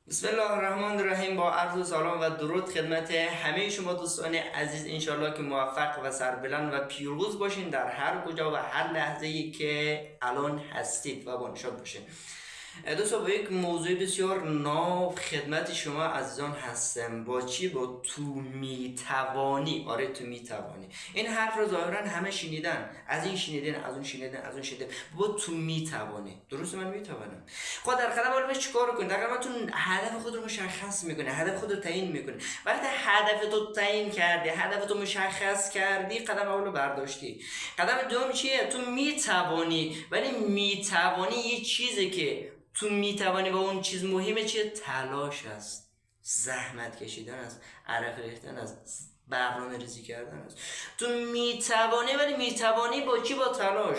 بسم الله الرحمن الرحیم. با عرض و سلام و درود خدمت همه شما دوستان عزیز، انشالله که موفق و سربلند و پیروز باشین در هر کجا و هر لحظه ای که الان هستید و بانشاد باشین. دوستان با یک موضوع بسیار ناب خدمت شما عزیزان هستم. با چی؟ با تو میتوانی. آره تو میتوانی. این حرف رو ظاهرا همه شنیدن، از این شنیدن، از اون شنیدن، از اون شنیدن. با تو میتوانی. درسته؟ من میتوانم. خود در قدم اول چیکار کنید؟ در قدم هدف خود رو مشخص میکنه، هدف خود رو تعیین میکنه. وقتی هدف تو تعیین کردی، هدف تو مشخص کردی، قدم اول رو برداشتی. قدم دوم چیه؟ تو میتوانی. ولی میتوانی یه چیزی که تو میتوانی و اون چیز مهمه چیه؟ تلاش است، زحمت کشیدن است، عرق ریختن است، برنامه ریزی کردن است. تو میتوانی، ولی میتوانی با چی؟ با تلاش.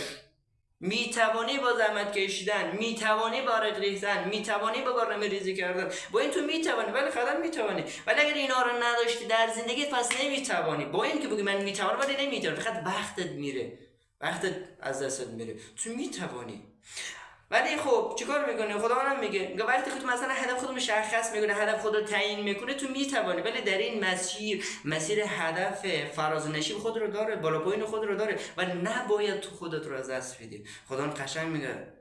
میتوانی با زحمت کشیدن، میتوانی با عرق ریختن، میتوانی با برنامه ریزی کردن. با این تو میتوانی، ولی قدم میتوانی. ولی اگر اینا رو نداشتی در زندگیت پس نمیتوانی. با این که بگی من میتوانم ولی نمیتوانی، فقط وقتت میره، وقتت از دستت میره. تو میتوانی. ولی خب چیکار میکنه؟ خداوند میگه وقتی که تو مثلا هدف خودت مشخص میکنه، هدف خودت تعیین میکنه، تو میتوانی. ولی در این مسیر هدف فراز و نشیب خود رو داره، بالا پایین خود رو داره و نباید تو خودت رو از دست بدی. خداوند قشنگ میگه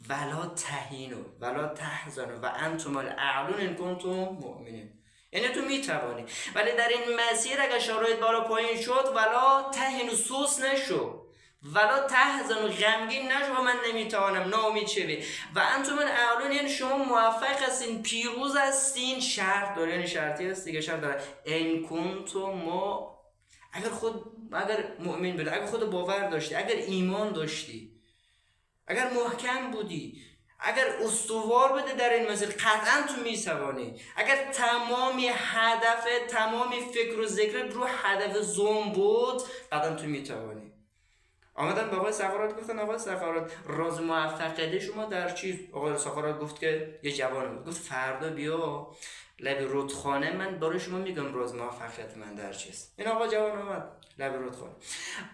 ولا تهینوا ولا تحزنوا و انتم الاعلون ان کنتم مؤمنین. یعنی تو میتوانی، ولی در این مسیر اگر شرایط بالا پایین شد، ولا تهینوا، سوس نشو، ولا تحزن و غمگین نشو و من نمیتوانم، ناامید شوی. و انتم الاعلون، یعنی شما موفق هستین، پیروز هستین. شرط داره، یعنی شرطی هست دیگه، شرط داره. ان کنتم، اگر مؤمن بودی، اگر خود باور داشتی، اگر ایمان داشتی، اگر محکم بودی، اگر استوار بده در این مسیر، قطعا تو میتوانی. اگر تمامی هدف، تمامی فکر و ذکرت رو هدف زوم بود، قطعا تو میتوانی. آمدن به آقای سقراط گفتن آقای سقراط راز موفقیت شما در چی؟ آقای سقراط گفت که یه جوان بود، گفت فردا بیا لب رودخانه، من برای شما میگم راز موفقیت من در چیست. این آقا جوان آمد لب رودخانه.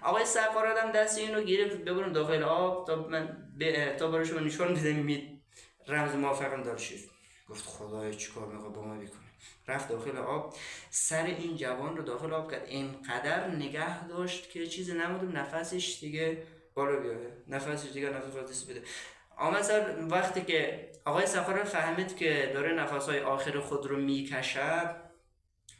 آقای سقراط هم دست اینو گرفت ببرن داخل آب تا برای شما نشون بدم رمز موفقم در چیست. گفت خدایا چیکار میخواد با ما بکنه؟ رفت داخل آب، سر این جوان رو داخل آب کرد، اینقدر نگه داشت که چیزی نمود نفسش دیگه بالا بیاره، نفسش دیگه نفس بده. آمد سر وقتی که آقای سقراط فهمید که داره نفسهای آخر خود رو میکشد،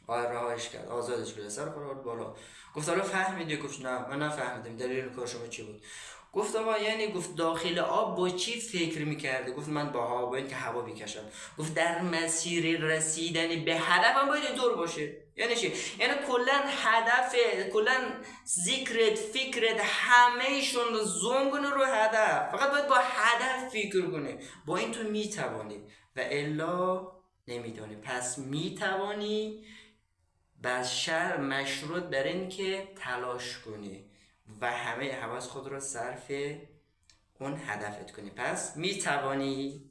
رهایش کرد، آزادش کرد، سر خورد بالا. گفت حالا فهمیدی؟ گفت نه من نفهمیدم، دلیل کار شما چی بود؟ گفت آقا یعنی گفت داخل آب با چی فکر میکرده؟ گفت من با این که هوا بکشم. گفت در مسیر رسیدن به هدفم باید اینطور باشه. یعنی چی؟ یعنی کلا هدف، کلا ذکرت، فکرت، همهشون رو زوم کنه رو هدف. فقط باید با هدف فکر کنه. با این تو میتوانی و الا نمیتوانی. پس میتوانی بشر مشروط بر این که تلاش کنی و همه حواس خود را صرف اون هدفت کنی. پس میتوانی.